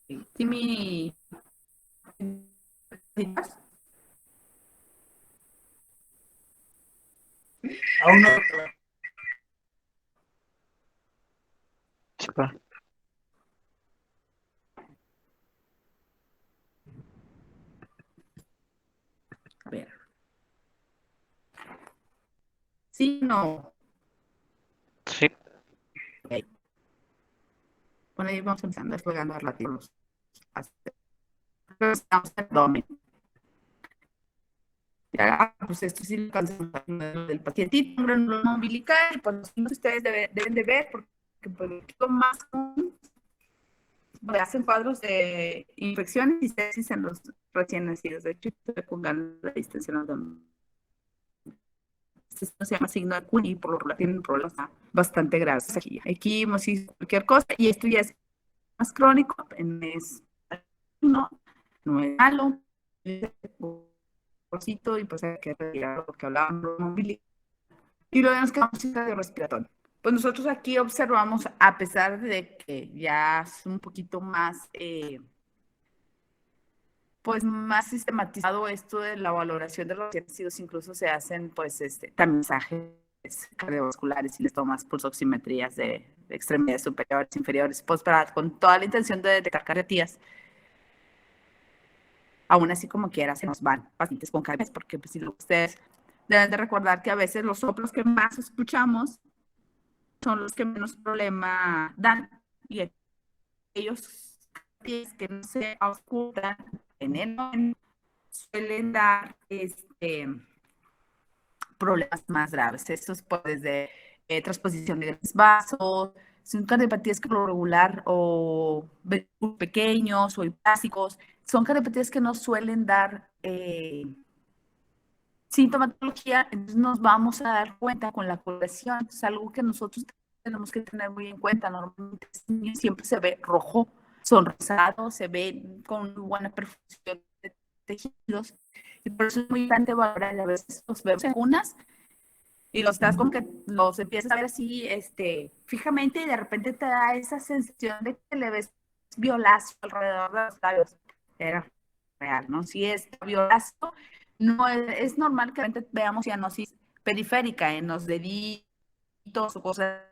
Sí, mi... Aún no. Chica. A ver. Sí, no. Sí. Okay. Bueno, ahí vamos empezando desplegando relativos. Estamos en abdomen. Ya, pues esto sí lo cansamos del pacientito, un granuloma umbilical, pues ustedes deben de ver, porque pues, lo más común, hacen cuadros de infecciones y sepsis en los recién nacidos. De hecho, se pongan la distensión abdominal. Esto se llama signo de Cuny y por lo regular tienen problemas bastante graves. Aquí hemos hecho cualquier cosa y esto ya es más crónico, no, no es malo, y pues hay que retirar lo que hablábamos de movilidad. Y luego nos quedamos sin cardiorrespiratorio. Pues nosotros aquí observamos, a pesar de que ya es un poquito más, pues más sistematizado esto de la valoración de los nacidos, incluso se hacen pues tamizajes cardiovasculares y les tomas pulsoximetrías de extremidades superiores, inferiores, pues con toda la intención de detectar cardiopatías. Aún así como quiera se nos van pacientes con cardiopatías, porque pues, si ustedes deben de recordar que a veces los soplos que más escuchamos son los que menos problema dan y aquellos que no se auscultan en el suelen dar problemas más graves. Estos pues desde transposición de grandes vasos, son cardiopatías que por lo regular o pequeños o hipásicos, son cardiopatías que no suelen dar sintomatología, entonces nos vamos a dar cuenta con la coloración, es algo que nosotros tenemos que tener muy en cuenta. Normalmente siempre se ve rojo, son rosados, se ve con buena perfusión de tejidos, y por eso es muy importante valorar. A veces los vemos en unas y los estás como que los empiezas a ver así, fijamente, y de repente te da esa sensación de que le ves violáceo alrededor de los labios. Era real, ¿no? Si es violáceo, no es normal que veamos cianosis periférica en los deditos o cosas,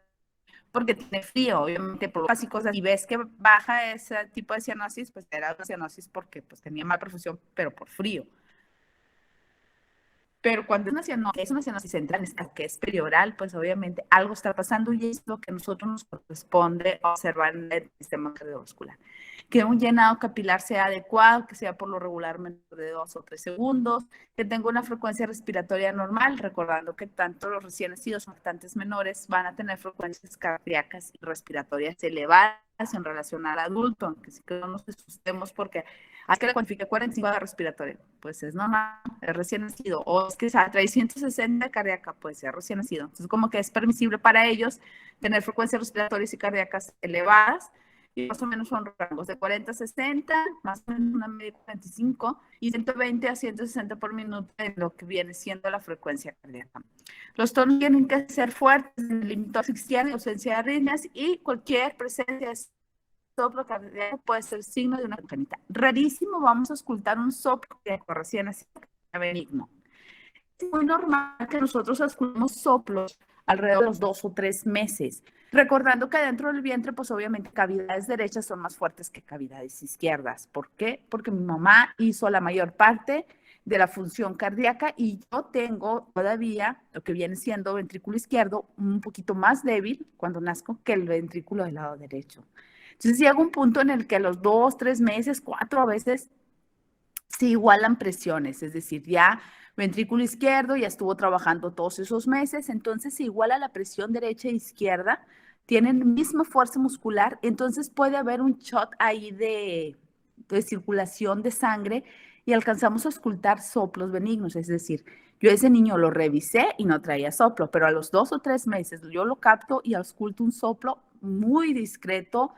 porque tiene frío, obviamente, por básicos, y ves que baja ese tipo de cianosis, pues era una cianosis porque pues tenía mala perfusión, pero por frío. Pero cuando es una cianosis central, que es perioral, pues obviamente algo está pasando y es lo que a nosotros nos corresponde observar en el sistema cardiovascular. Que un llenado capilar sea adecuado, que sea por lo regular menos de 2 o 3 segundos, que tenga una frecuencia respiratoria normal, recordando que tanto los recién nacidos como lactantes menores van a tener frecuencias cardíacas y respiratorias elevadas en relación al adulto, aunque sí que no nos asustemos porque es que le cuantifique 45 de respiratorio, pues es normal, es recién nacido, o es que trae 160 de cardíaca, pues es recién nacido. Entonces, como que es permisible para ellos tener frecuencias respiratorias y cardíacas elevadas, y más o menos son rangos de 40 a 60, más o menos una media de 45, y 120 a 160 por minuto en lo que viene siendo la frecuencia cardíaca. Los tonos tienen que ser fuertes, en el límite asfixial, ausencia de arritmias y cualquier presencia de soplo cardíaco puede ser signo de una congénita. Rarísimo vamos a ocultar un soplo cardíaco recién nacido benigno. Es muy normal que nosotros ocultemos soplos alrededor de los 2 o 3 meses, recordando que dentro del vientre, pues obviamente cavidades derechas son más fuertes que cavidades izquierdas. ¿Por qué? Porque mi mamá hizo la mayor parte de la función cardíaca y yo tengo todavía lo que viene siendo ventrículo izquierdo un poquito más débil cuando nazco que el ventrículo del lado derecho. Entonces llega un punto en el que a los 2, 3 meses, 4 a veces, se igualan presiones, es decir, ya ventrículo izquierdo ya estuvo trabajando todos esos meses, entonces se iguala la presión derecha e izquierda, tienen misma fuerza muscular, entonces puede haber un shot ahí de circulación de sangre y alcanzamos a auscultar soplos benignos, es decir, yo ese niño lo revisé y no traía soplo, pero a los 2 o 3 meses yo lo capto y ausculto un soplo muy discreto,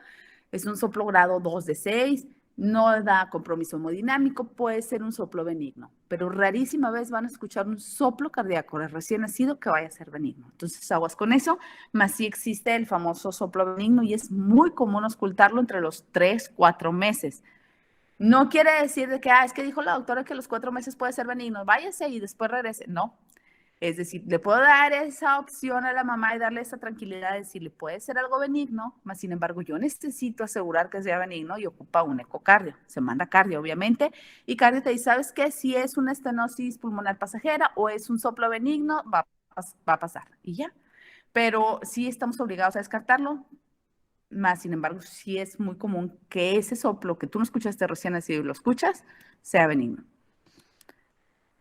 es un soplo grado 2 de 6, no da compromiso hemodinámico, puede ser un soplo benigno, pero rarísima vez van a escuchar un soplo cardíaco de recién nacido que vaya a ser benigno. Entonces, aguas con eso, más sí existe el famoso soplo benigno y es muy común ocultarlo entre los 3, 4 meses. No quiere decir de que, es que dijo la doctora que los 4 meses puede ser benigno, váyase y después regrese. No. Es decir, le puedo dar esa opción a la mamá y darle esa tranquilidad de decirle, puede ser algo benigno, mas sin embargo yo necesito asegurar que sea benigno y ocupa un ecocardio. Se manda cardio, obviamente, y cardio te dice, ¿sabes qué? Si es una estenosis pulmonar pasajera o es un soplo benigno, va a pasar y ya. Pero sí estamos obligados a descartarlo, más sin embargo, sí es muy común que ese soplo que tú no escuchaste recién nacido y lo escuchas, sea benigno.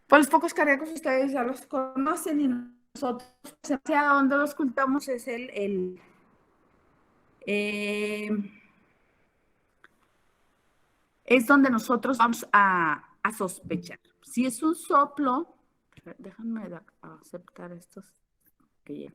Pues los focos cardíacos ustedes ya los conocen y nosotros hacia donde los ocultamos es es donde nosotros vamos a sospechar. Si es un soplo, déjame aceptar estos que llevo.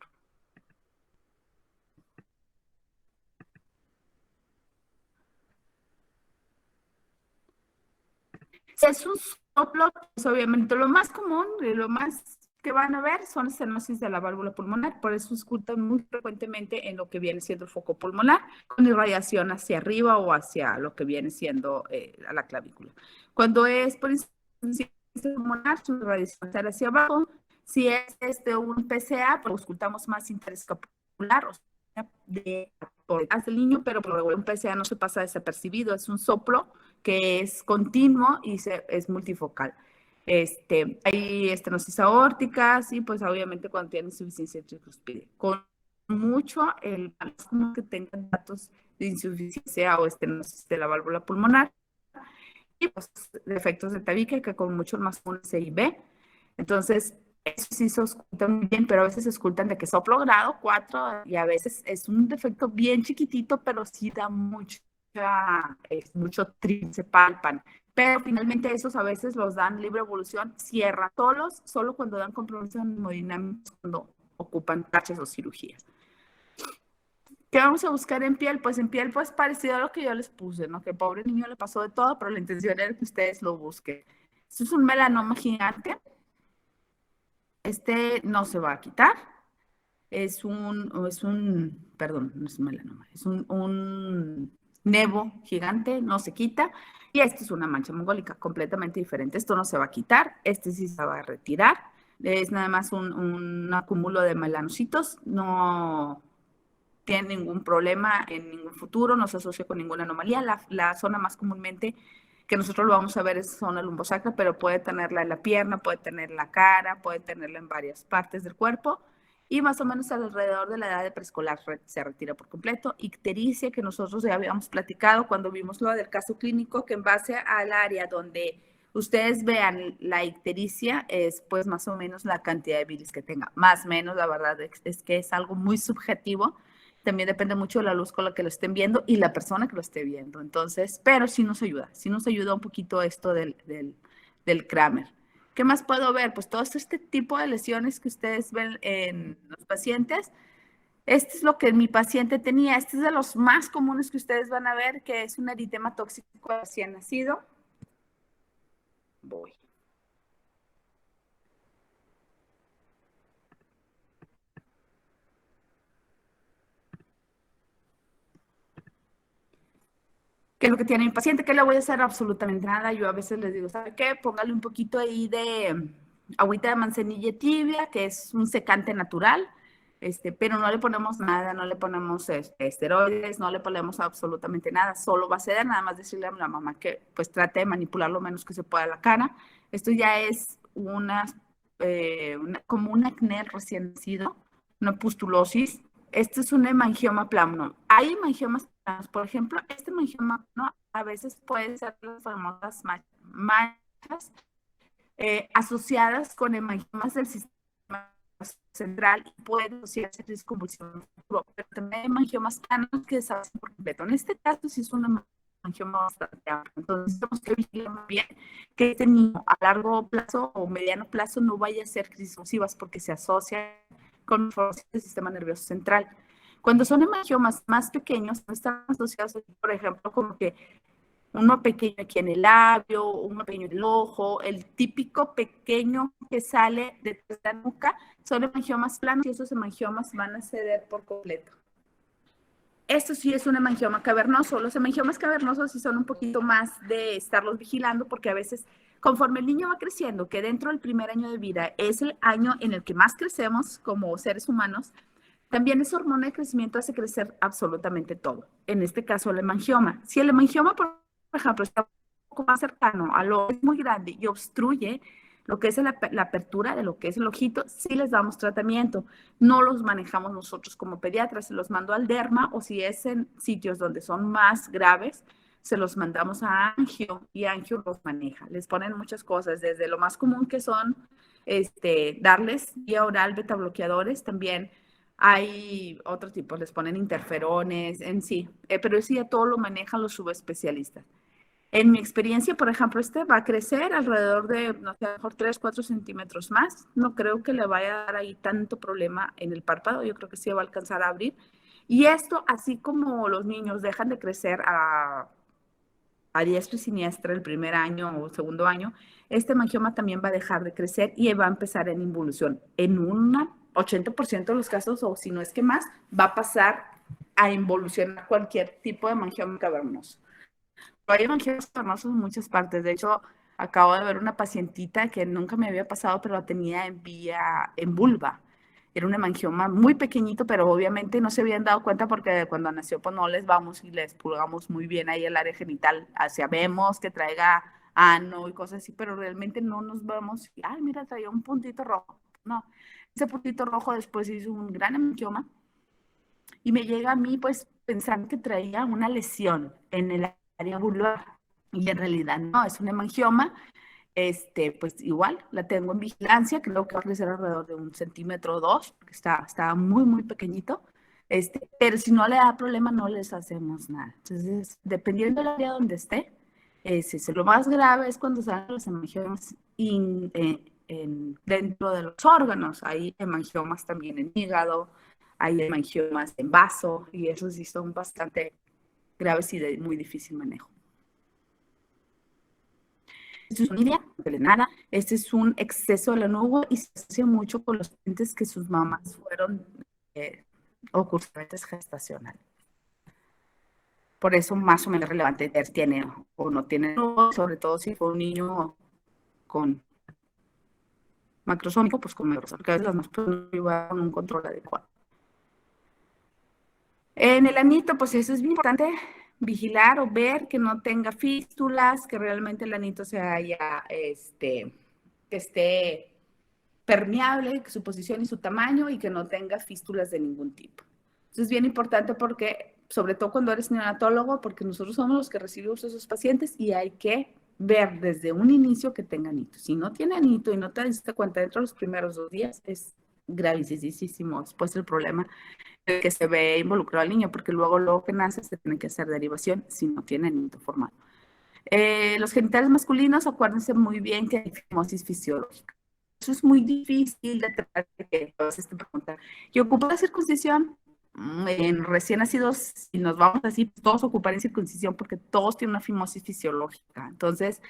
Si es un soplo, pues obviamente lo más común y lo más que van a ver son estenosis de la válvula pulmonar, por eso escuchan muy frecuentemente en lo que viene siendo el foco pulmonar, con irradiación hacia arriba o hacia lo que viene siendo a la clavícula. Cuando es por insuficiencia pulmonar, su irradiación hacia abajo. Si es un PCA, pues escuchamos más interescapular, o sea, por detrás del niño, pero por un PCA no se pasa desapercibido, es un soplo que es continuo y es multifocal. Hay estenosis aórticas y pues obviamente cuando tienen insuficiencia tricuspide. Con mucho, el más común que tengan datos de insuficiencia o estenosis de la válvula pulmonar y pues defectos de tabique que con mucho más común C y B. Entonces, eso sí se oculta muy bien, pero a veces se ocultan de que soplo grado 4 y a veces es un defecto bien chiquitito, pero sí da mucho se palpan. Pero finalmente esos a veces los dan libre evolución, cierran solos, solo cuando dan compromiso hemodinámicos, cuando ocupan parches o cirugías. ¿Qué vamos a buscar en piel? Pues en piel, pues parecido a lo que yo les puse, ¿no? Que el pobre niño le pasó de todo, pero la intención era que ustedes lo busquen. Esto es un melanoma gigante. No se va a quitar. Perdón, no es un melanoma, es un nevo gigante, no se quita. Y esto es una mancha mongólica completamente diferente. Esto no se va a quitar, este sí se va a retirar. Es nada más un acúmulo de melanocitos, no tiene ningún problema en ningún futuro, no se asocia con ninguna anomalía. La zona más comúnmente que nosotros lo vamos a ver es zona lumbosacra, pero puede tenerla en la pierna, puede tener la cara, puede tenerla en varias partes del cuerpo. Y más o menos alrededor de la edad de preescolar se retira por completo. Ictericia, que nosotros ya habíamos platicado cuando vimos lo del caso clínico, que en base al área donde ustedes vean la ictericia es pues más o menos la cantidad de bilis que tenga. Más o menos, la verdad es que es algo muy subjetivo. También depende mucho de la luz con la que lo estén viendo y la persona que lo esté viendo. Entonces, pero sí nos ayuda un poquito esto del Kramer. ¿Qué más puedo ver? Pues todo este tipo de lesiones que ustedes ven en los pacientes. Este es lo que mi paciente tenía. Este es de los más comunes que ustedes van a ver, que es un eritema tóxico recién nacido. Voy. ¿Qué es lo que tiene mi paciente? ¿Qué le voy a hacer? Absolutamente nada. Yo a veces les digo, ¿sabe qué? Póngale un poquito ahí de agüita de manzanilla tibia, que es un secante natural, pero no le ponemos nada, no le ponemos esteroides, no le ponemos absolutamente nada, solo va a ser nada más decirle a la mamá que pues trate de manipular lo menos que se pueda la cara. Esto ya es como un acné recién nacido, una pustulosis. Este es un hemangioma plano. Hay hemangiomas planos, por ejemplo, este hemangioma plano a veces puede ser las famosas manchas asociadas con hemangiomas del sistema central y puede asociarse a convulsión, pero también hay hemangiomas planos que desaparecen por completo. En este caso sí es un hemangioma bastante amplio. Entonces tenemos que vigilar muy bien que este niño a largo plazo o mediano plazo no vaya a ser crisis convulsivas porque se asocia con el sistema nervioso central. Cuando son hemangiomas más pequeños, no están asociados, por ejemplo, como que uno pequeño aquí en el labio, uno pequeño en el ojo, el típico pequeño que sale de la nuca, son hemangiomas planos y esos hemangiomas van a ceder por completo. Esto sí es un hemangioma cavernoso. Los hemangiomas cavernosos sí son un poquito más de estarlos vigilando porque a veces, conforme el niño va creciendo, que dentro del primer año de vida es el año en el que más crecemos como seres humanos, también esa hormona de crecimiento hace crecer absolutamente todo. En este caso, el hemangioma. Si el hemangioma, por ejemplo, está un poco más cercano a lo es muy grande y obstruye lo que es la apertura de lo que es el ojito, sí les damos tratamiento. No los manejamos nosotros como pediatras, se los mando al derma o si es en sitios donde son más graves, se los mandamos a angio y angio los maneja. Les ponen muchas cosas, desde lo más común que son darles vía oral beta bloqueadores, también hay otro tipo, les ponen interferones en sí, pero sí ya todo lo manejan los subespecialistas. En mi experiencia, por ejemplo, va a crecer alrededor de, no sé, a lo mejor 3, 4 centímetros más. No creo que le vaya a dar ahí tanto problema en el párpado. Yo creo que sí va a alcanzar a abrir. Y esto, así como los niños dejan de crecer a diestra y siniestra el primer año o segundo año, este hemangioma también va a dejar de crecer y va a empezar en involución. En un 80% de los casos, o si no es que más, va a pasar a involucionar cualquier tipo de hemangioma cavernoso. Hay hemangiomas cavernosos en muchas partes. De hecho, acabo de ver una pacientita que nunca me había pasado, pero la tenía en vulva. Era un hemangioma muy pequeñito, pero obviamente no se habían dado cuenta porque cuando nació, pues no les vamos y les pulgamos muy bien ahí el área genital. Vemos que traiga ano y cosas así, pero realmente no nos vamos. Ay, mira, traía un puntito rojo. No, ese puntito rojo después hizo un gran hemangioma y me llega a mí, pues, pensando que traía una lesión en el área vulvar. Y en realidad no, es un hemangioma. Pues igual, la tengo en vigilancia, creo que va a crecer alrededor de 1 centímetro o 2, porque está muy, muy pequeñito. Pero si no le da problema, no les hacemos nada. Entonces, dependiendo del área donde esté, lo más grave es cuando salen los hemangiomas dentro de los órganos. Hay hemangiomas también en hígado, hay hemangiomas en vaso, y esos sí son bastante graves y de muy difícil manejo. Esto es una anemia envenenada, este es un exceso de lanugo y se asocia mucho con los pacientes que sus mamás fueron o cursantes gestacionales. Por eso más o menos relevante tiene o no tiene lanugo, sobre todo si fue un niño con macrosómico, pues con macrosómico, porque a veces las más pueden llevar con un control adecuado. En el anito, pues eso es bien importante, vigilar o ver que no tenga fístulas, que realmente el anito se haya, que esté permeable, que su posición y su tamaño y que no tenga fístulas de ningún tipo. Eso es bien importante porque, sobre todo cuando eres neonatólogo, porque nosotros somos los que recibimos a esos pacientes y hay que ver desde un inicio que tenga anito. Si no tiene anito y no te diste cuenta dentro de los primeros 2 días, es gravísimo. Después el problema es que se ve involucrado al niño, porque luego que nace se tiene que hacer derivación si no tiene anito formado. Los genitales masculinos, acuérdense muy bien que hay fimosis fisiológica. Eso es muy difícil de tratar, que a veces te preguntan, ¿y ocupa la circuncisión? En recién nacidos, si nos vamos así, todos ocupan circuncisión porque todos tienen una fimosis fisiológica. Entonces,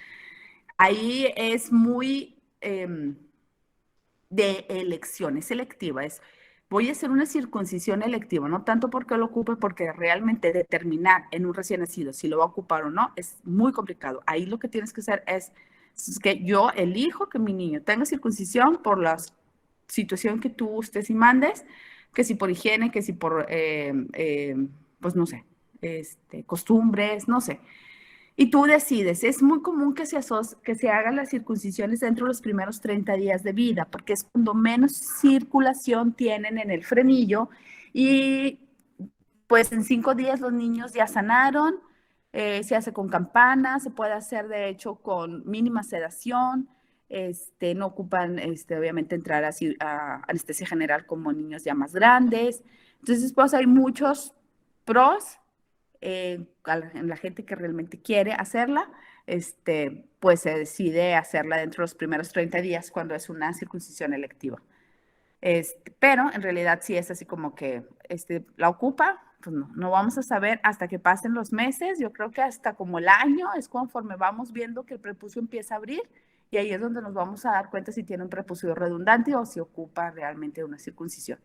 ahí es muy de elección, es selectiva, voy a hacer una circuncisión electiva, no tanto porque lo ocupe, porque realmente determinar en un recién nacido si lo va a ocupar o no es muy complicado. Ahí lo que tienes que hacer es que yo elijo que mi niño tenga circuncisión por la situación que tú gustes y mandes, que si por higiene, que si por, pues no sé, costumbres, no sé. Y tú decides, es muy común que se hagan las circuncisiones dentro de los primeros 30 días de vida, porque es cuando menos circulación tienen en el frenillo y pues en 5 días los niños ya sanaron, se hace con campana, se puede hacer de hecho con mínima sedación, no ocupan obviamente entrar a anestesia general como niños ya más grandes. Entonces pues hay muchos pros en la gente que realmente quiere hacerla, pues se decide hacerla dentro de los primeros 30 días cuando es una circuncisión electiva. Pero en realidad sí es así como que la ocupa, pues no vamos a saber hasta que pasen los meses. Yo creo que hasta como el año es conforme vamos viendo que el prepucio empieza a abrir y ahí es donde nos vamos a dar cuenta si tiene un prepucio redundante o si ocupa realmente una circuncisión.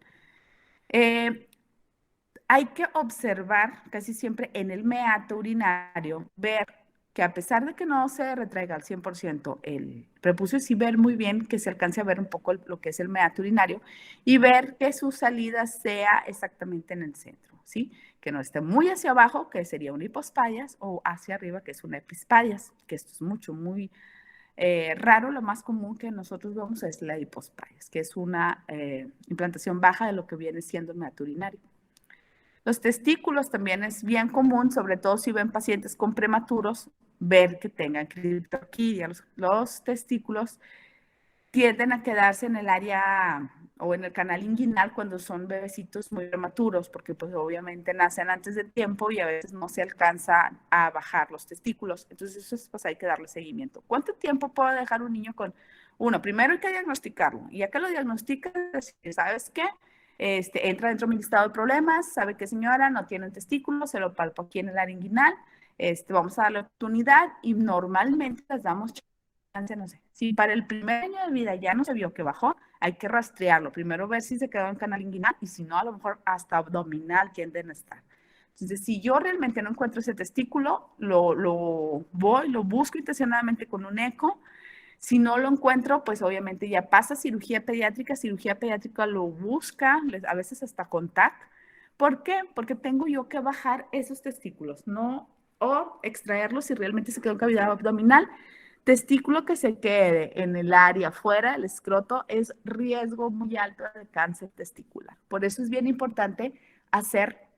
Hay que observar casi siempre en el meato urinario, ver que a pesar de que no se retraiga al 100% el prepucio, sí ver muy bien que se alcance a ver un poco lo que es el meato urinario y ver que su salida sea exactamente en el centro, ¿sí? Que no esté muy hacia abajo, que sería una hipospadias, o hacia arriba, que es una epispadias, que esto es muy raro. Lo más común que nosotros vemos es la hipospadias, que es una implantación baja de lo que viene siendo el meato urinario. Los testículos también es bien común, sobre todo si ven pacientes con prematuros, ver que tengan criptorquidia. Los testículos tienden a quedarse en el área o en el canal inguinal cuando son bebecitos muy prematuros, porque pues obviamente nacen antes de tiempo y a veces no se alcanza a bajar los testículos. Entonces eso pues hay que darle seguimiento. ¿Cuánto tiempo puedo dejar un niño con uno? Primero hay que diagnosticarlo y ya que lo diagnosticas, ¿sabes qué? Entra dentro de mi listado de problemas, sabe que señora no tiene un testículo, se lo palpo aquí en el área inguinal, vamos a darle oportunidad y normalmente les damos chance, no sé, si para el primer año de vida ya no se vio que bajó, hay que rastrearlo, primero ver si se quedó en canal inguinal y si no, a lo mejor hasta abdominal tienden a estar. Entonces, si yo realmente no encuentro ese testículo, lo busco intencionadamente con un eco. Si no lo encuentro, pues obviamente ya pasa cirugía pediátrica lo busca, a veces hasta con TAC. ¿Por qué? Porque tengo yo que bajar esos testículos, no, o extraerlos si realmente se quedó en cavidad abdominal. Testículo que se quede en el área fuera del escroto es riesgo muy alto de cáncer testicular. Por eso es bien importante hacer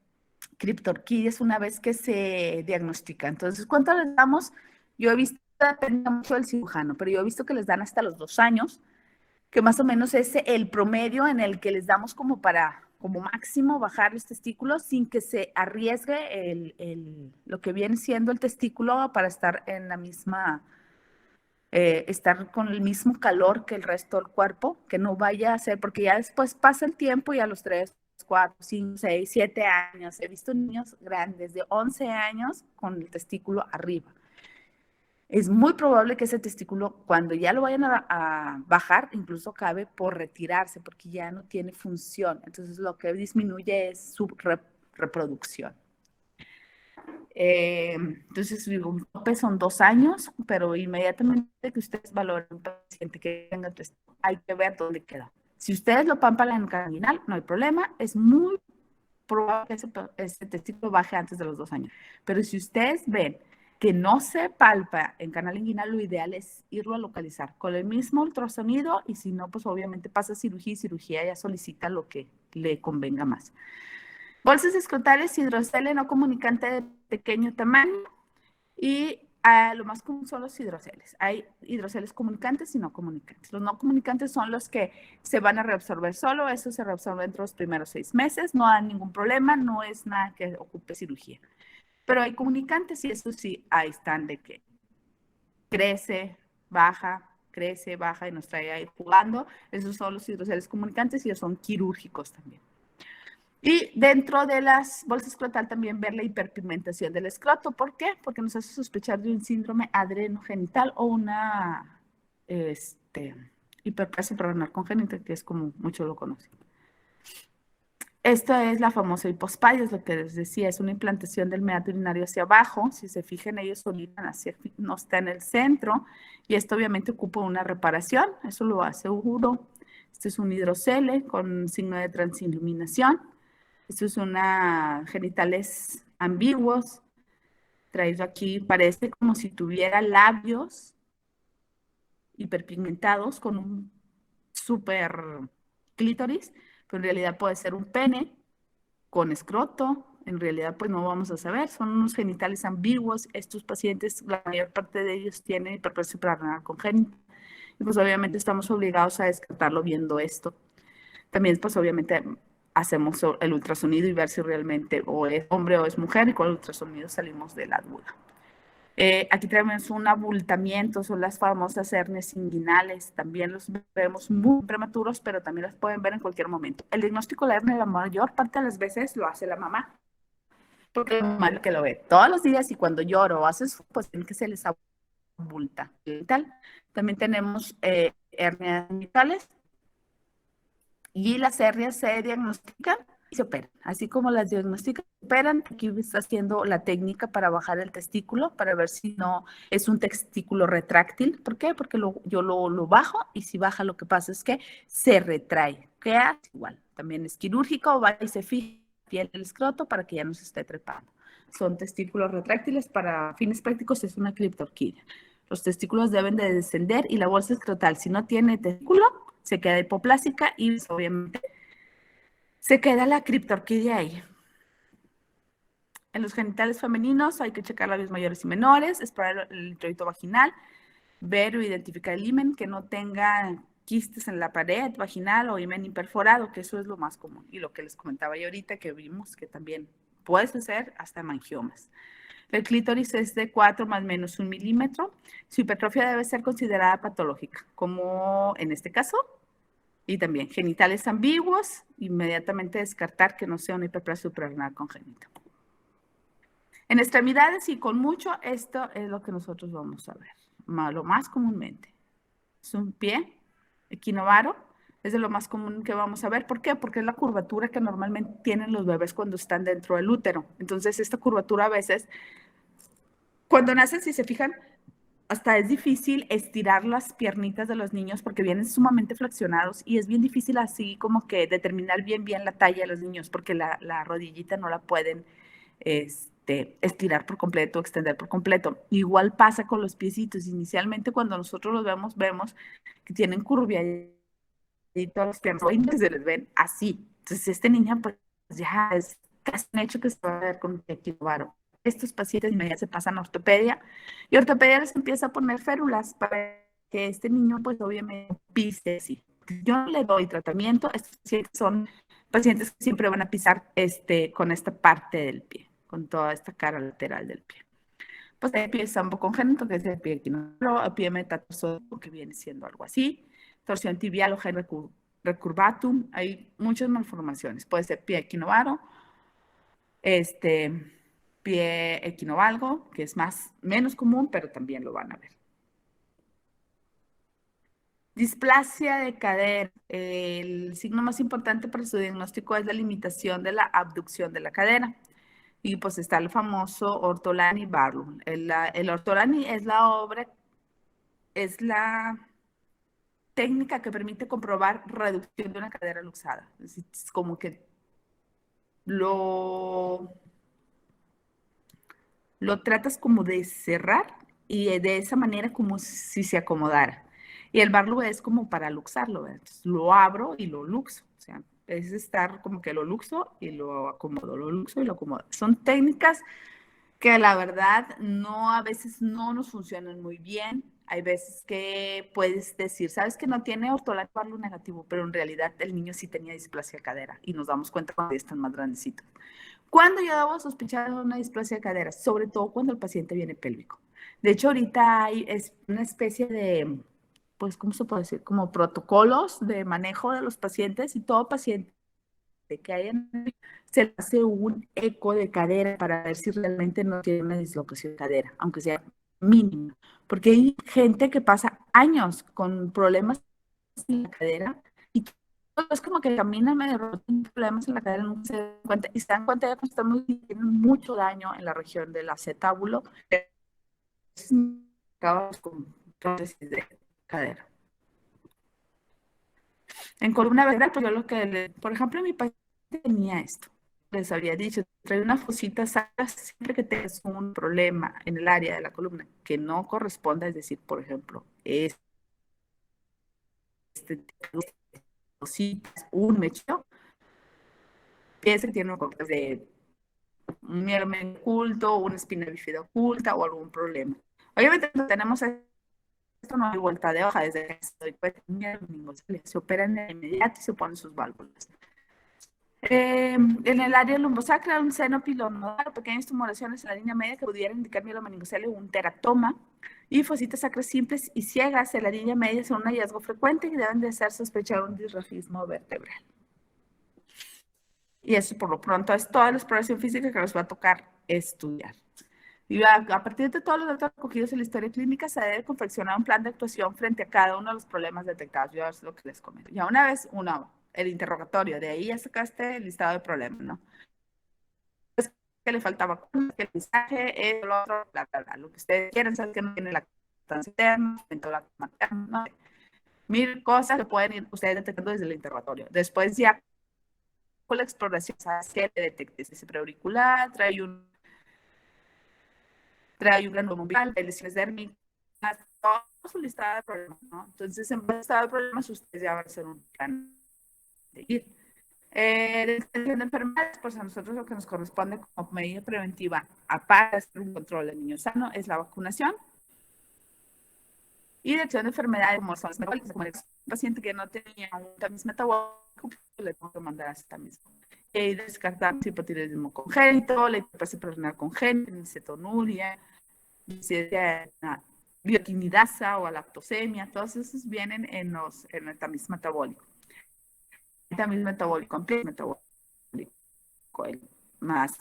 criptorquidias una vez que se diagnostica. Entonces, ¿cuánto les damos? Yo he visto, depende mucho del cirujano, pero yo he visto que les dan hasta los 2 años, que más o menos es el promedio en el que les damos como como máximo bajar los testículos sin que se arriesgue lo que viene siendo el testículo para estar en la misma, estar con el mismo calor que el resto del cuerpo, que no vaya a ser, porque ya después pasa el tiempo y a los 3, 4, 5, 6, 7 años, he visto niños grandes de 11 años con el testículo arriba. Es muy probable que ese testículo, cuando ya lo vayan a bajar, incluso acabe por retirarse, porque ya no tiene función. Entonces, lo que disminuye es su reproducción. Entonces, digo, un tope son 2 años, pero inmediatamente que ustedes valoren un paciente que tenga testículo, hay que ver dónde queda. Si ustedes lo palpan en canal, no hay problema, es muy probable que ese testículo baje antes de los 2 años. Pero si ustedes ven que no se palpa en canal inguinal, lo ideal es irlo a localizar con el mismo ultrasonido y si no, pues obviamente pasa cirugía y cirugía ya solicita lo que le convenga más. Bolsas escrotales, hidrocele no comunicante de pequeño tamaño y lo más común son los hidroceles. Hay hidroceles comunicantes y no comunicantes. Los no comunicantes son los que se van a reabsorber solo, eso se reabsorbe dentro de los primeros 6 meses, no hay ningún problema, no es nada que ocupe cirugía. Pero hay comunicantes y eso sí, ahí están de que crece, baja y nos trae ahí jugando. Esos son los hidroceles comunicantes y ellos son quirúrgicos también. Y dentro de las bolsas escrotal también ver la hiperpigmentación del escroto. ¿Por qué? Porque nos hace sospechar de un síndrome adrenogenital o una hiperplasia suprarrenal congénita, que es como muchos lo conocen. Esta es la famosa hipospadia, es lo que les decía, es una implantación del meato urinario hacia abajo. Si se fijan, ellos orinan no está en el centro y esto obviamente ocupa una reparación, eso lo aseguro. Este es un hidrocele con signo de transiluminación. Esto es una genitales ambiguos, traído aquí, parece como si tuviera labios hiperpigmentados con un super clítoris, pero en realidad puede ser un pene con escroto, en realidad pues no vamos a saber, son unos genitales ambiguos, estos pacientes, la mayor parte de ellos tienen hiperplasia suprarrenal congénita, y pues obviamente estamos obligados a descartarlo viendo esto. También pues obviamente hacemos el ultrasonido y ver si realmente o es hombre o es mujer y con el ultrasonido salimos de la duda. Aquí tenemos un abultamiento, son las famosas hernias inguinales, también los vemos muy prematuros, pero también las pueden ver en cualquier momento. El diagnóstico de la hernia la mayor parte de las veces lo hace la mamá. porque lo malo que lo ve todos los días y cuando lloro o haces, pues tienen que se les abulta y tal. También tenemos hernias genitales y las hernias se diagnostican y se operan. Así como las diagnostican, se operan. Aquí está haciendo la técnica para bajar el testículo, para ver si no es un testículo retráctil. ¿Por qué? Porque yo lo bajo y si baja lo que pasa es que se retrae. Queda igual. También es quirúrgico, va y se fija el escroto para que ya no se esté trepando. Son testículos retráctiles, para fines prácticos es una criptorquidia. Los testículos deben de descender y la bolsa escrotal, si no tiene testículo, se queda hipoplásica y obviamente se queda la criptorquidia ahí. En los genitales femeninos hay que checar labios mayores y menores, explorar el introito vaginal, ver o identificar el himen, que no tenga quistes en la pared vaginal o himen imperforado, que eso es lo más común. Y lo que les comentaba yo ahorita, que vimos que también puedes hacer hasta mangiomas. El clítoris es de 4 más menos 1 milímetro. Su hipertrofia debe ser considerada patológica, como en este caso. Y también genitales ambiguos, inmediatamente descartar que no sea una hiperplasia suprarrenal congénita. En extremidades y con mucho, esto es lo que nosotros vamos a ver, lo más comúnmente. Es un pie equinovaro, es de lo más común que vamos a ver. ¿Por qué? Porque es la curvatura que normalmente tienen los bebés cuando están dentro del útero. Entonces, esta curvatura a veces, cuando nacen, si se fijan, hasta es difícil estirar las piernitas de los niños porque vienen sumamente flexionados y es bien difícil así como que determinar bien la talla de los niños porque la rodillita no la pueden estirar por completo, extender por completo. Igual pasa con los piecitos. Inicialmente cuando nosotros los vemos que tienen curviaditos los piernas, y se les ven así. Entonces este niño pues ya es casi un hecho que se va a ver con un equinovaro. Estos pacientes inmediatamente se pasan a ortopedia y ortopedia les empieza a poner férulas para que este niño pues obviamente pise así. Yo no le doy tratamiento, estos pacientes son pacientes que siempre van a pisar con esta parte del pie, con toda esta cara lateral del pie. Pues hay pie sambo congénito, que es el pie equinoccio, el pie metatarsoideo, que viene siendo algo así, torsión tibial o gen recurvatum, hay muchas malformaciones, puede ser pie equinovaro, pie equinovalgo, que es menos común, pero también lo van a ver. Displasia de cadera. El signo más importante para su diagnóstico es la limitación de la abducción de la cadera. Y pues está el famoso Ortolani-Barlow. El Ortolani es la técnica que permite comprobar reducción de una cadera luxada. Es como que lo tratas como de cerrar y de esa manera como si se acomodara. Y el Barlow es como para luxarlo, entonces lo abro y lo luxo, o sea, es estar como que lo luxo y lo acomodo, lo luxo y lo acomodo. Son técnicas que la verdad a veces no nos funcionan muy bien. Hay veces que puedes decir, sabes que no tiene ortolan Barlow negativo, pero en realidad el niño sí tenía displasia de cadera y nos damos cuenta cuando ya están más grandecitos. ¿Cuándo yo debo sospechar de una displasia de cadera? Sobre todo cuando el paciente viene pélvico. De hecho, ahorita es una especie de, pues, ¿cómo se puede decir? Como protocolos de manejo de los pacientes y todo paciente que haya se le hace un eco de cadera para ver si realmente no tiene una dislocación de cadera, aunque sea mínima. Porque hay gente que pasa años con problemas en la cadera y es como que caminan medio rotos, tienen problemas en la cadera, nunca se dan cuenta, y se dan cuenta ya cuando tienen mucho daño en la región del acetábulo, acabamos con prótesis de cadera. En columna vertebral, pues yo por ejemplo, mi paciente tenía esto, les habría dicho, trae una fosita sacra siempre que tengas un problema en el área de la columna que no corresponda, es decir, por ejemplo, un mechero, piensa que tiene un complejo de un miomio oculto, una espina bífida oculta o algún problema. Obviamente cuando tenemos esto no hay vuelta de hoja, desde que se operan de inmediato y se ponen sus válvulas. En el área lumbosacral, un seno pilonodal, pequeñas tumoraciones en la línea media que pudieran indicar mielomeningocele o un teratoma, y fositas sacras simples y ciegas en la línea media son un hallazgo frecuente y deben de hacer sospechar un disrafismo vertebral. Y eso por lo pronto es toda la exploración física que nos va a tocar estudiar. Y a partir de todos los datos recogidos en la historia clínica, se debe confeccionar un plan de actuación frente a cada uno de los problemas detectados. Yo es lo que les comento. Ya una vez, el interrogatorio, de ahí ya sacaste el listado de problemas, ¿no? Es que le faltaba, que el mensaje es lo otro, lo que ustedes quieran, saber que no tiene la constancia interna, la materna, ¿no? Mil cosas que pueden ir ustedes detectando desde el interrogatorio. Después ya con la exploración, ¿sabes qué? Le detecté ese preauricular, trae un rango mobiliario, lesiones dérmicas, todo su listado de problemas, ¿no? Entonces, en base a listado de problemas, ustedes ya van a hacer un plan de ir. Detección de enfermedades, pues a nosotros lo que nos corresponde como medida preventiva, aparte de hacer un control del niño sano, es la vacunación. Y detección de enfermedades como son las metabólicas, como el paciente que no tenía un tamiz metabólico, le tengo que mandar a ese tamiz. Descartar hipotiroidismo congénito, la hiperplasia renal congénita, cetonuria, biotinidasa o lactosemia, todos esos vienen en el tamiz metabólico. El tamiz metabólico, amplio metabólico, el más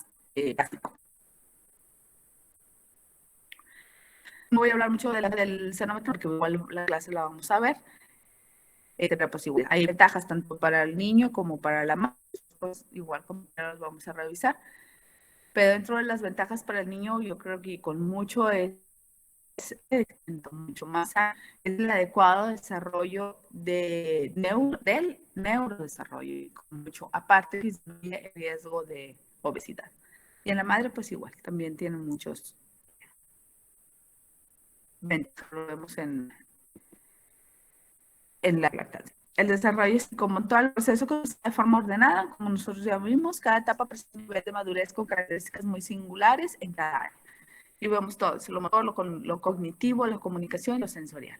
básico. No voy a hablar mucho del senómetro porque igual la clase la vamos a ver. Pues igual, hay ventajas tanto para el niño como para la madre, pues igual como las vamos a revisar. Pero dentro de las ventajas para el niño, yo creo que con mucho mucho más es el adecuado desarrollo del neurodesarrollo y con mucho, aparte disminuye el riesgo de obesidad. Y en la madre, pues igual, también tiene muchos ventajas, lo vemos en la lactancia. El desarrollo es como todo el proceso que de forma ordenada, como nosotros ya vimos, cada etapa presenta un nivel de madurez con características muy singulares en cada área. Y vemos todo, lo motor, lo cognitivo, la comunicación y lo sensorial.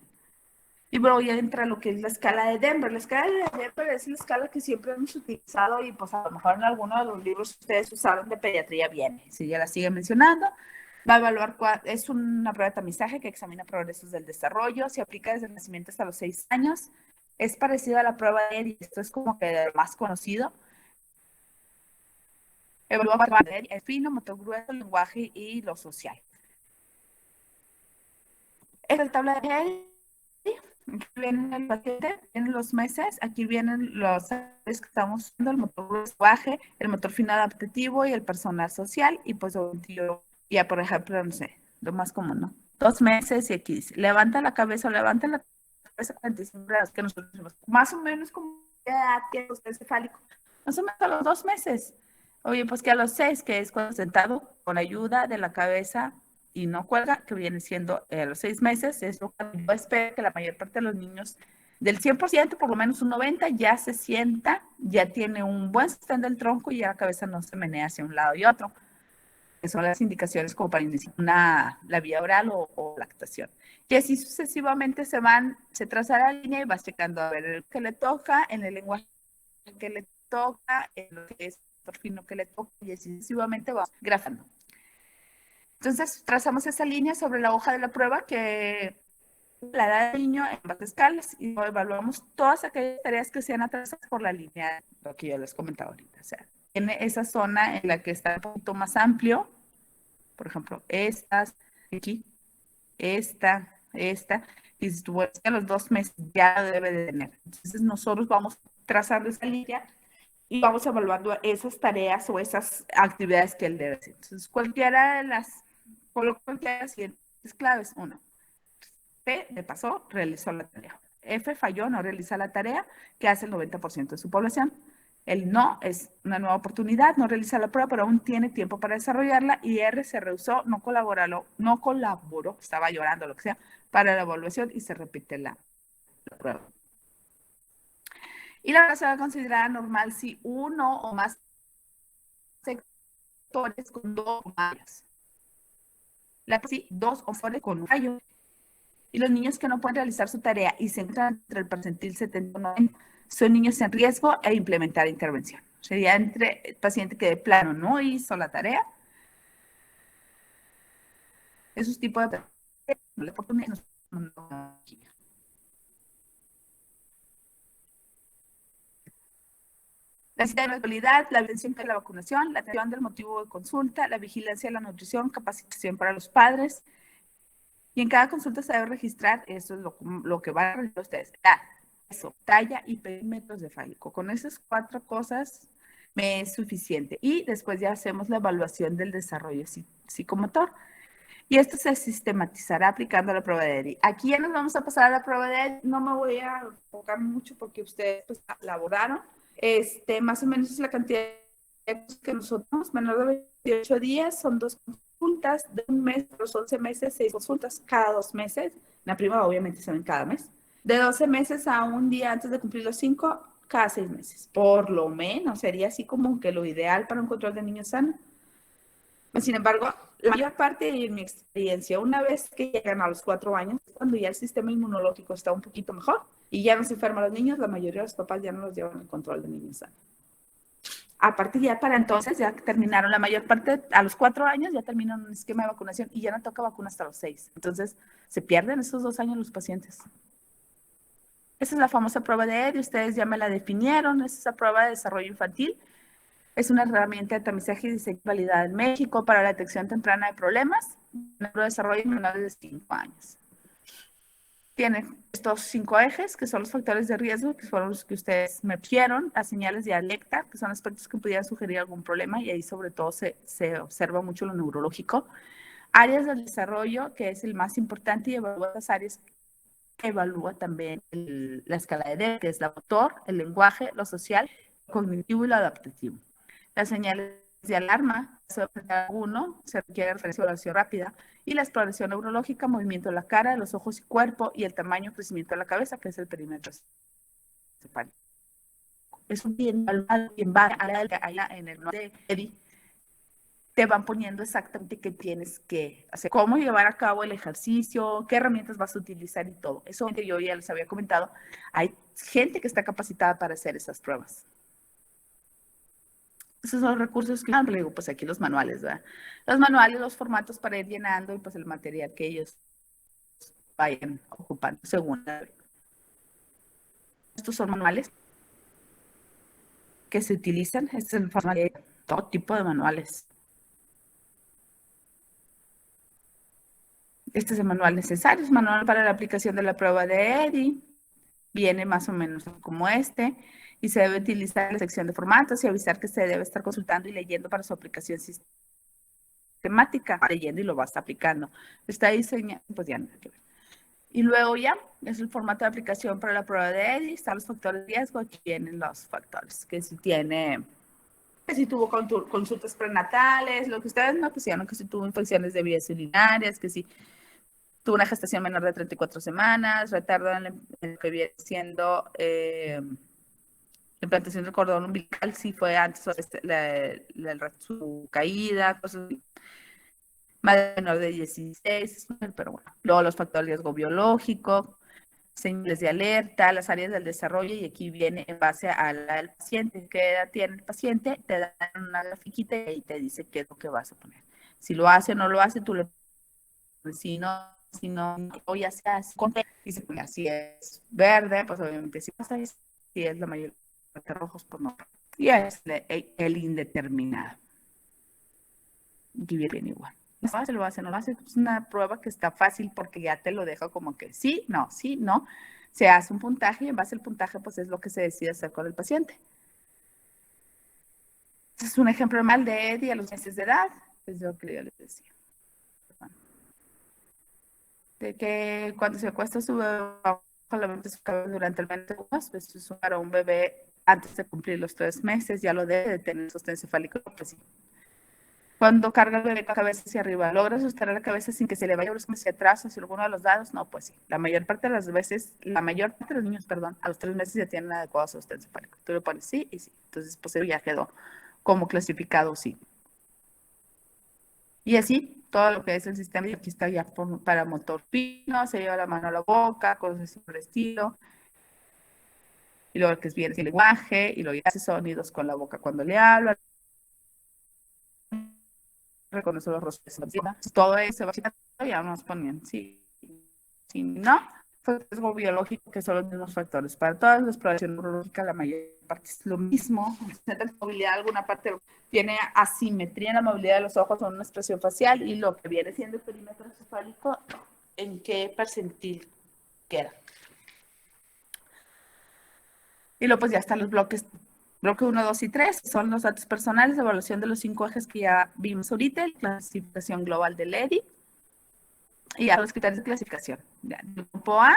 Y luego ya entra lo que es la escala de Denver. La escala de Denver es la escala que siempre hemos utilizado y pues a lo mejor en alguno de los libros ustedes usaron de pediatría viene. Si ya la siguen mencionando, va a evaluar, es una prueba de tamizaje que examina progresos del desarrollo, se aplica desde el nacimiento hasta los 6 años. Es parecido a la prueba de EDI, esto es como que lo más conocido. Evalúa el fino, motor grueso, el lenguaje y lo social. Esta tabla de EDI, aquí viene el paciente, vienen los meses, aquí vienen los que estamos viendo, el motor lenguaje, el motor fino adaptativo y el personal social, y pues ya por ejemplo, no sé, lo más común, ¿no? 2 meses y aquí dice, levanta la cabeza 45 grados, que nosotros decimos, más o menos como edad tiene usted cefálico, más o menos a los 2 meses. Oye, pues que a los 6, que es cuando sentado con ayuda de la cabeza y no cuelga, que viene siendo a los 6 meses, es lo que yo espero que la mayor parte de los niños, del 100%, por lo menos un 90%, ya se sienta, ya tiene un buen sostén del tronco y ya la cabeza no se menea hacia un lado y otro, que son las indicaciones como para iniciar la vía oral o lactación. Y así sucesivamente se traza la línea y vas checando a ver el que le toca, en el lenguaje que le toca, en lo que es por fino que le toca, y así sucesivamente va grafando. Entonces, trazamos esa línea sobre la hoja de la prueba que la edad del niño en varias escalas y evaluamos todas aquellas tareas que sean atrasadas por la línea, lo que yo les comentaba ahorita. O sea, tiene esa zona en la que está un poquito más amplio, por ejemplo, estas, aquí, esta, y si tú ves que a los 2 meses ya debe de tener. Entonces, nosotros vamos trazando esa línea y vamos evaluando esas tareas o esas actividades que él debe hacer. Entonces, cualquiera de las siguientes claves. 1, P le pasó, realizó la tarea. F falló, no realiza la tarea, que hace el 90% de su población. El no es una nueva oportunidad, no realiza la prueba, pero aún tiene tiempo para desarrollarla. Y R se rehusó, no colaboró, estaba llorando, lo que sea, para la evaluación y se repite la prueba. Y la prueba se va a considerar normal si uno o más sectores con 2 o más. La sí, 2 o más con un fallo. Y los niños que no pueden realizar su tarea y se encuentran entre el percentil 70 o 90 son niños en riesgo e implementar intervención. Sería entre el paciente que de plano no hizo la tarea, esos tipos de oportunidades. La cita de la actualidad, la atención de la vacunación, la atención del motivo de consulta, la vigilancia de la nutrición, capacitación para los padres. Y en cada consulta se debe registrar, eso es lo que van a registrar ustedes, peso, talla y perímetros cefálico. Con esas 4 cosas me es suficiente. Y después ya hacemos la evaluación del desarrollo psicomotor. Y esto se sistematizará aplicando la prueba de EDI. Aquí ya nos vamos a pasar a la prueba de EDI. No me voy a enfocar mucho porque ustedes pues, elaboraron. Más o menos es la cantidad de que nosotros, menor de 28 días, son 2 consultas, de un mes, los 11 meses, 6 consultas cada 2 meses. La prima obviamente se ven cada mes. De 12 meses a un día antes de cumplir los 5, cada 6 meses. Por lo menos sería así como que lo ideal para un control de niños sano. Sin embargo, la mayor parte de mi experiencia, una vez que llegan a los 4 años, cuando ya el sistema inmunológico está un poquito mejor y ya no se enferman los niños, la mayoría de los papás ya no los llevan al control de niños sanos. A partir ya para entonces, ya terminaron la mayor parte, a los 4 años ya terminan un esquema de vacunación y ya no toca vacuna hasta los 6. Entonces, se pierden esos 2 años los pacientes. Esa es la famosa prueba de EDI, ustedes ya me la definieron, es esa prueba de desarrollo infantil. Es una herramienta de tamizaje y diseño validada en México para la detección temprana de problemas en neurodesarrollo en menores de 5 años. Tiene estos 5 ejes, que son los factores de riesgo, que fueron los que ustedes me pidieron, las señales de alerta, que son aspectos que pudieran sugerir algún problema, y ahí sobre todo se observa mucho lo neurológico. Áreas del desarrollo, que es el más importante, y evalúa las áreas que evalúa también la escala de DEL, que es la motor, el lenguaje, lo social, lo cognitivo y lo adaptativo. Las señales de alarma, se requiere reacción rápida, y la exploración neurológica, movimiento de la cara, de los ojos y cuerpo, y el tamaño, crecimiento de la cabeza, que es el perímetro cefálico. Es un bien allá en el de EDI, te van poniendo exactamente qué tienes que hacer, cómo llevar a cabo el ejercicio, qué herramientas vas a utilizar y todo. Eso yo ya les había comentado, hay gente que está capacitada para hacer esas pruebas. Esos son los recursos que le digo, pues aquí los manuales, ¿verdad? Los manuales, los formatos para ir llenando y pues el material que ellos vayan ocupando según. Estos son manuales que se utilizan, este es el formato de todo tipo de manuales. Este es el manual necesario, es manual para la aplicación de la prueba de EDI. Viene más o menos como este, y se debe utilizar la sección de formatos y avisar que se debe estar consultando y leyendo para su aplicación sistemática, leyendo y lo vas aplicando. Está diseñado, pues ya no hay que ver. Y luego ya es el formato de aplicación para la prueba de EDI, están los factores de riesgo, aquí vienen los factores, que si tiene, que si tuvo consultas prenatales, lo que ustedes me pusieron, que si tuvo infecciones de vías urinarias, que si tuvo una gestación menor de 34 semanas, retardo en lo que viene siendo implantación del cordón umbilical, si fue antes su caída, cosas así. Menor de 16, pero bueno. Luego los factores de riesgo biológico, señales de alerta, las áreas del desarrollo, y aquí viene en base al paciente. ¿Qué edad tiene el paciente? Te dan una grafiquita y ahí te dice qué es lo que vas a poner. Si lo hace o no lo hace, tú le pones, si no, o ya sea así, y se pone así es verde, pues obviamente si es la mayoría de rojos, pues no. Y es el indeterminado. Aquí viene igual. Se lo hace, no lo hace. Es una prueba que está fácil porque ya te lo deja como que sí, no. Se hace un puntaje y en base al puntaje, pues es lo que se decide hacer con el paciente. Este es un ejemplo mal de EDI a los meses de edad. Es lo que yo les decía. De que cuando se acuesta su bebé bajo su cabeza durante el 20 días, pues es para un bebé antes de cumplir los 3 meses, ya lo debe de tener sostén cefálico, pues sí. Cuando carga el bebé la cabeza hacia arriba, ¿logra sostener la cabeza sin que se le vaya hacia atrás, hacia alguno de los lados? No, pues sí. La mayor parte de las veces, la mayor parte de los niños, a los 3 meses ya tienen adecuado sostén cefálico. Tú le pones sí y sí. Entonces, pues ya quedó como clasificado sí. Y así, todo lo que es el sistema, y aquí está ya para motor fino, se lleva la mano a la boca, cosas así por el estilo. Y luego que es bien el lenguaje, y luego hace sonidos con la boca cuando le habla. Reconoce los rostros, todo eso se va a ya nos ponían sí, no, riesgo biológico, que son los mismos factores. Para todas las exploraciones neurológicas, la mayor parte es lo mismo. La movilidad, alguna parte tiene asimetría en la movilidad de los ojos o una expresión facial, y lo que viene siendo el perímetro encefálico, ¿en qué percentil queda? Y luego pues ya están los bloques. Bloque 1, 2 y 3 son los datos personales, evaluación de los 5 ejes que ya vimos ahorita, clasificación global del EDI, y ya los criterios de clasificación. Ya, el grupo A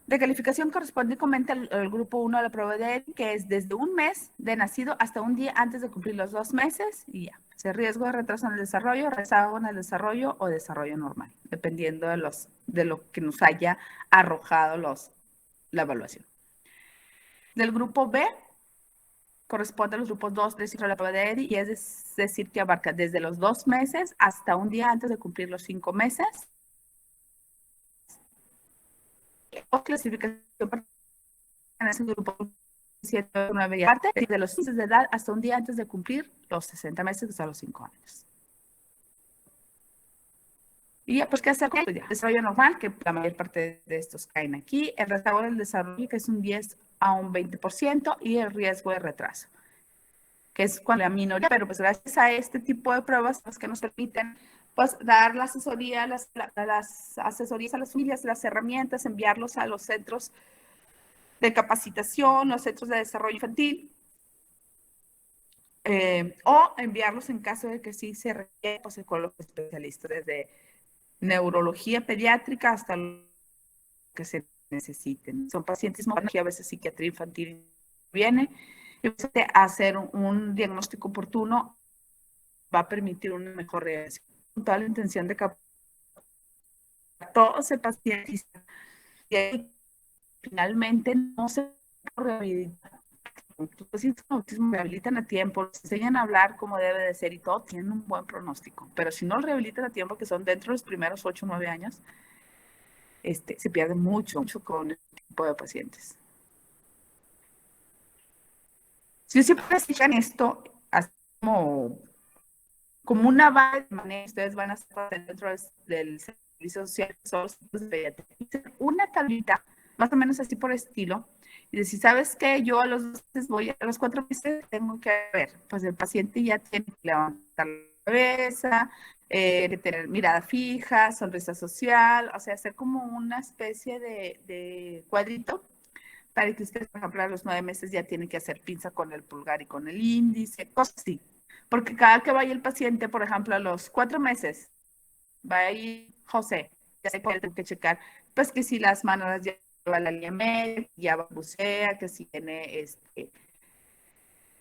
de calificación corresponde al grupo 1 de la prueba de EDI, que es desde un mes de nacido hasta un día antes de cumplir los 2 meses, y ya. O sea, riesgo de retraso en el desarrollo, rezago en el desarrollo o desarrollo normal, dependiendo de lo que nos haya arrojado la evaluación. Del grupo B corresponde a los grupos 2, 3 y 4 de la prueba de EDI, y es decir, que abarca desde los 2 meses hasta un día antes de cumplir los 5 meses. O clasificación en ese grupo 7, 9 y aparte, desde los 15 de edad hasta un día antes de cumplir los 60 meses, hasta los 5 años. Y ya, pues, ¿qué hacer? Pues ya, desarrollo normal, que la mayor parte de estos caen aquí, el rezago del desarrollo, que es un 10 a un 20%, y el riesgo de retraso, que es cuando la minoría, pero pues gracias a este tipo de pruebas, pues, que nos permiten pues dar la asesoría, las asesorías a las familias, las herramientas, enviarlos a los centros de capacitación, los centros de desarrollo infantil, o enviarlos en caso de que sí se requiere pues, psicólogos especialistas, desde neurología pediátrica hasta lo que se necesiten. Son pacientes que a veces psiquiatría infantil viene, y hacer un diagnóstico oportuno va a permitir una mejor reacción. Con toda la intención de captar todo ese paciente y finalmente no se rehabilita. Los pacientes con autismo rehabilitan a tiempo, les enseñan a hablar como debe de ser y todo, tienen un buen pronóstico. Pero si no lo rehabilitan a tiempo, que son dentro de los primeros 8 o 9 años, se pierde mucho con este tipo de pacientes. Si siempre fijan esto así como una base de manera, ustedes van a estar dentro del servicio social, una tablita, más o menos así por estilo, y decir, ¿sabes qué? Yo a los 4 meses tengo que ver, pues el paciente ya tiene que levantar la cabeza, que tener mirada fija, sonrisa social, o sea, hacer como una especie de cuadrito para que usted, por ejemplo, a los 9 meses ya tiene que hacer pinza con el pulgar y con el índice, cosas así. Porque cada que vaya el paciente, por ejemplo, a los 4 meses, va a ir José, ya se puede que checar, pues que si las manos las lleva a la línea media, ya bucea, que si tiene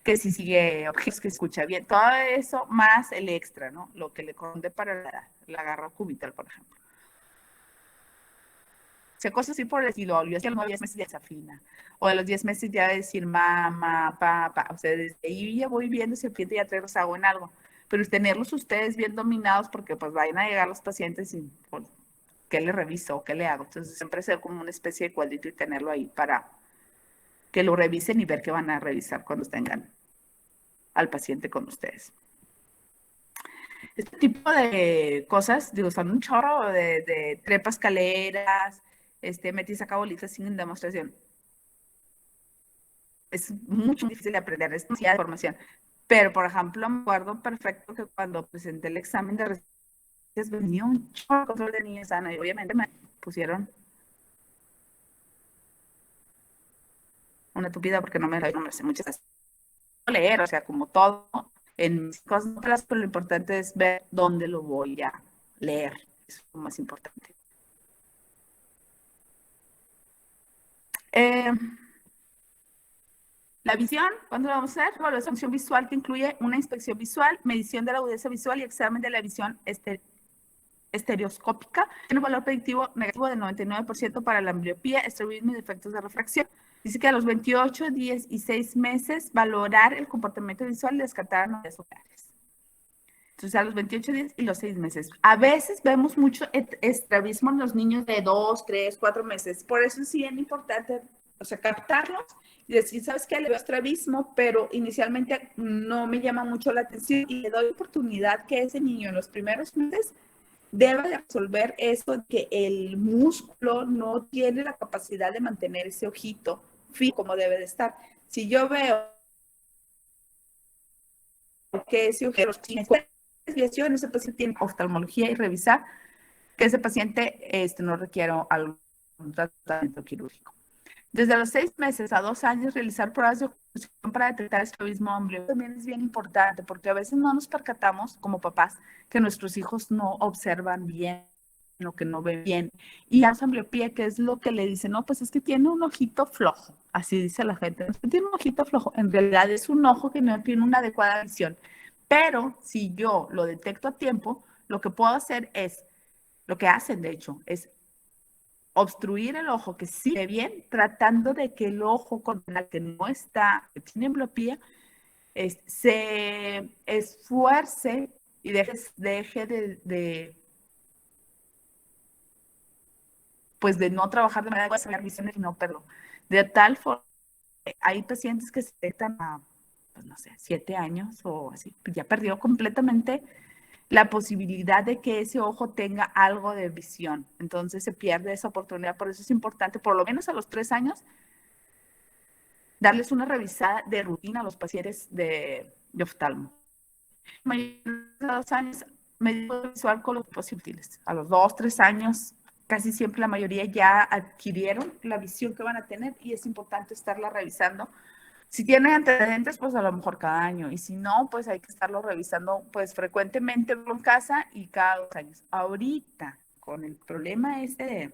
que si sigue objetos, que escucha bien, todo eso más el extra, ¿no? Lo que le corresponde para la agarra cubital, por ejemplo. O sea, cosas así por el estilo, yo a los 10 meses ya desafina, o a los 10 meses ya decir mamá, papá, o sea, desde ahí ya voy viendo si el cliente ya trae rezago en algo, pero tenerlos ustedes bien dominados, porque pues vayan a llegar los pacientes y pues, ¿qué le reviso? ¿Qué le hago? Entonces siempre hacer como una especie de cuadrito y tenerlo ahí para que lo revisen y ver qué van a revisar cuando tengan al paciente con ustedes. Este tipo de cosas, digo, son un chorro de trepa escaleras, metí y saca bolitas sin demostración. Es mucho difícil de aprender, es demasiada información. Pero, por ejemplo, me acuerdo perfecto que cuando presenté el examen de resistencias venía un chorro de control de niña sana y obviamente me pusieron una tupida porque no me sé muchas cosas. Leer, o sea, como todo, en mis cosas, pero lo importante es ver dónde lo voy a leer. Eso es lo más importante. La visión, ¿cuándo lo vamos a hacer? Bueno, la función visual que incluye una inspección visual, medición de la agudeza visual y examen de la visión estereoscópica. Tiene un valor predictivo negativo del 99% para la ambliopía, estrabismo y defectos de refracción. Dice que a los 28, 10 y 6 meses valorar el comportamiento visual y descartar anomalías oculares. Entonces, a los 28 días y los 6 meses. A veces vemos mucho estrabismo en los niños de 2, 3, 4 meses. Por eso sí es importante, o sea, captarlos y decir, ¿sabes qué? Le veo estrabismo, pero inicialmente no me llama mucho la atención y le doy oportunidad que ese niño en los primeros meses debe de resolver eso de que el músculo no tiene la capacidad de mantener ese ojito fijo como debe de estar. Si yo veo que ese ojito tiene desviación, ese paciente tiene oftalmología y revisar que ese paciente no requiere algún tratamiento quirúrgico. Desde los 6 meses a 2 años, realizar pruebas de oclusión para detectar estrabismo ambliopía también es bien importante, porque a veces no nos percatamos como papás que nuestros hijos no observan bien o que no ven bien. Y la ambliopía, que es lo que le dicen, no, pues es que tiene un ojito flojo, así dice la gente, es que tiene un ojito flojo. En realidad es un ojo que no tiene una adecuada visión. Pero si yo lo detecto a tiempo, lo que puedo hacer es, lo que hacen de hecho, es obstruir el ojo que sí ve bien, tratando de que el ojo con el que no está, que tiene ambliopía, se esfuerce y deje pues de no trabajar de manera de sacar visiones y no perderlo. De tal forma, hay pacientes que se detectan a, pues no sé, 7 años o así, pues ya perdió completamente la posibilidad de que ese ojo tenga algo de visión. Entonces se pierde esa oportunidad. Por eso es importante, por lo menos a los 3 años, darles una revisada de rutina a los pacientes de oftalmo. A los 2 años, medio visual con los tipos útiles. A los 2, 3 años, casi siempre la mayoría ya adquirieron la visión que van a tener y es importante estarla revisando. Si tienen antecedentes, pues a lo mejor cada año. Y si no, pues hay que estarlo revisando pues frecuentemente en casa y cada 2 años. Ahorita, con el problema de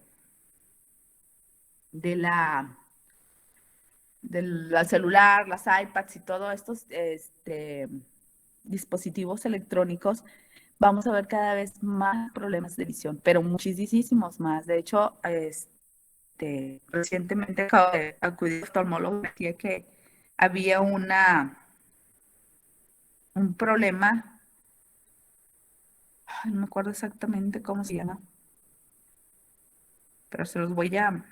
del celular, las iPads y todos estos dispositivos electrónicos, vamos a ver cada vez más problemas de visión, pero muchísimos más. De hecho, recientemente acabo de acudir al oftalmólogo y decía que había un problema, no me acuerdo exactamente cómo se llama, pero se los voy a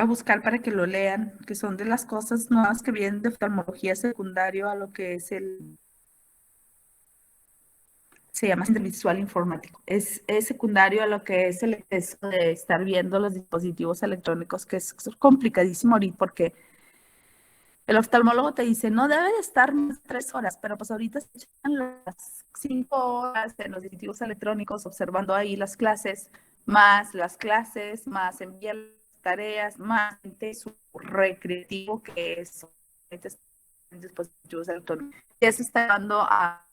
buscar para que lo lean, que son de las cosas nuevas que vienen de oftalmología secundario a lo que es se llama síndrome visual informático. Es secundario a lo que es el exceso de estar viendo los dispositivos electrónicos, que es complicadísimo ahorita porque el oftalmólogo te dice, no debe de estar más de 3 horas, pero pues ahorita se echan las 5 horas en los dispositivos electrónicos observando ahí las clases, más enviar las tareas, más su recreativo que es dispositivos electrónicos. Y eso está dando a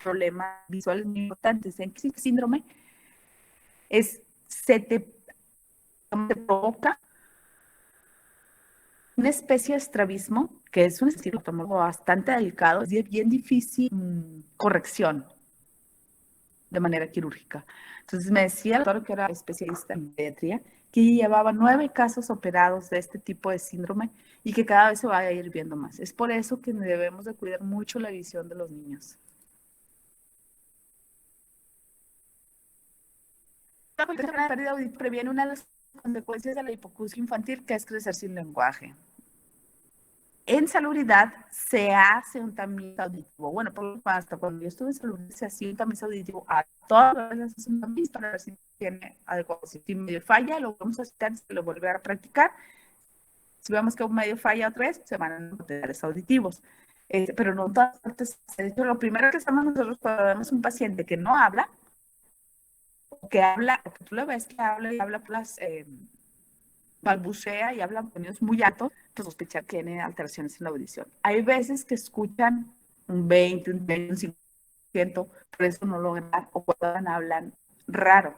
problemas visuales muy importantes. ¿En qué síndrome? Se te provoca una especie de estrabismo, que es un estilo bastante delicado, es bien difícil corrección de manera quirúrgica. Entonces me decía el doctor, que era especialista en pediatría, que llevaba 9 casos operados de este tipo de síndrome y que cada vez se va a ir viendo más. Es por eso que debemos de cuidar mucho la visión de los niños. La pérdida auditiva previene una de las consecuencias de la hipoacusia infantil, que es crecer sin lenguaje. En salubridad se hace un tamiz auditivo. Bueno, por lo menos hasta cuando yo estuve en salubridad se hacía un tamiz auditivo a todas las veces, un tamiz para ver si tiene algo. Si medio falla, lo vamos a citar, se lo volver a practicar. Si vemos que un medio falla otra vez, se van a encontrar auditivos. Pero no todas partes. De hecho, lo primero que hacemos nosotros cuando vemos un paciente que no habla, o que tú lo ves que habla y habla las balbucea y habla en sonidos muy altos, pues sospechar que tiene alteraciones en la audición. Hay veces que escuchan un 20, un 30, un 50%, por eso no logran, o cuando hablan raro,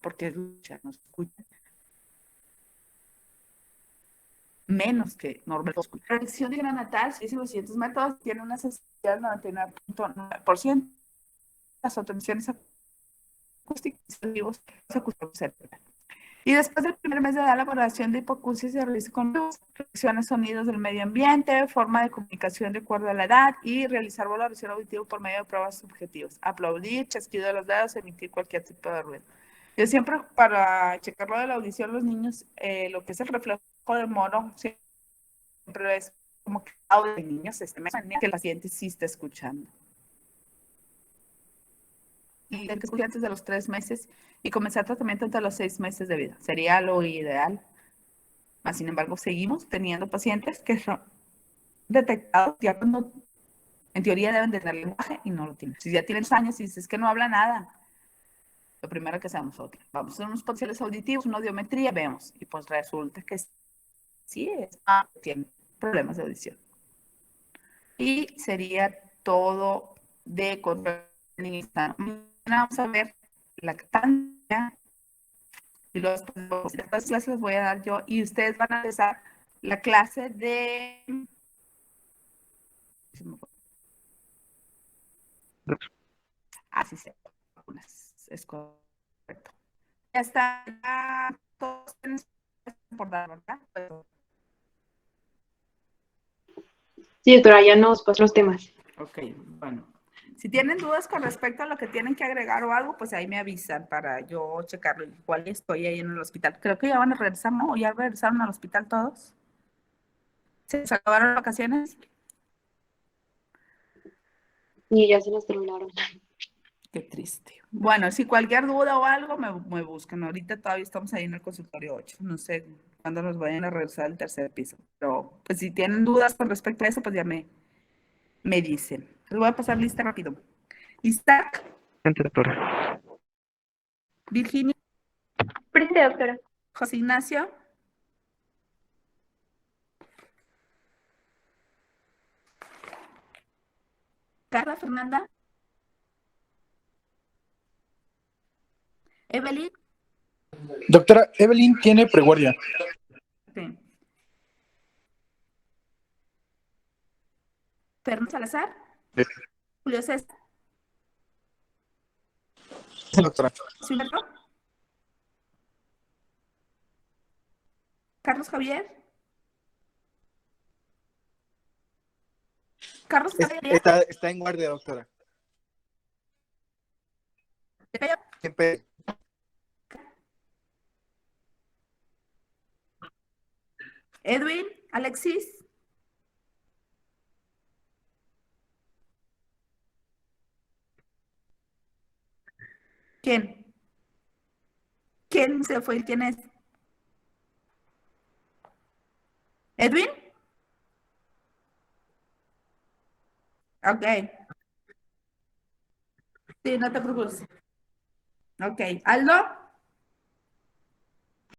porque no escuchan menos que normal. La predicción de neonatal, si dicen los siguientes métodos, tiene una sensibilidad del 99.9%, las obtenciones acústicas cerebral. Y después del primer mes de edad, la valoración de hipoacusia se realiza con reflexiones, sonidos del medio ambiente, forma de comunicación de acuerdo a la edad y realizar valoración auditiva por medio de pruebas subjetivas. Aplaudir, chasquido de los dedos, emitir cualquier tipo de ruido. Yo siempre, para checarlo de la audición, los niños, lo que es el reflejo de mono, siempre es como que audio de niños, que el paciente sí está escuchando. identificar antes de los 3 meses y comenzar tratamiento antes de los 6 meses de vida. Sería lo ideal. Sin embargo, seguimos teniendo pacientes que son detectados ya cuando en teoría deben de tener lenguaje y no lo tienen. Si ya tienen años y dices que no habla nada, lo primero que hacemos nosotros, vamos a hacer unos potenciales auditivos, una audiometría, vemos, y pues resulta que sí tiene problemas de audición. Y sería todo de control. Vamos a ver la lactancia y luego las clases las voy a dar yo y ustedes van a empezar la clase de así se es correcto. Ya está, ya todos tienen por dar, ¿verdad? Sí, doctora, ya nos pasó los temas. Ok, bueno. Si tienen dudas con respecto a lo que tienen que agregar o algo, pues ahí me avisan para yo checarlo. Igual estoy ahí en el hospital. Creo que ya van a regresar, ¿no? ¿O ya regresaron al hospital todos? ¿Se acabaron las vacaciones? Y ya se nos terminaron. Qué triste. Bueno, si cualquier duda o algo, me buscan. Ahorita todavía estamos ahí en el consultorio 8. No sé cuándo nos vayan a regresar al tercer piso. Pero pues si tienen dudas con respecto a eso, pues ya me dicen. Les voy a pasar lista rápido. Lista. Doctora. Virginia. Presente, doctora. José Ignacio. Carla Fernanda. Evelyn. Doctora, Evelyn tiene preguardia. Sí. Fernando Salazar. Sí. Julio César. Sí, doctora. Silberto. Carlos Javier. Carlos Javier. Está en guardia, doctora. Pepe. Edwin. Alexis. ¿Quién? ¿Quién se fue? ¿Quién es? ¿Edwin? Ok. Sí, no te preocupes. Ok. ¿Aldo?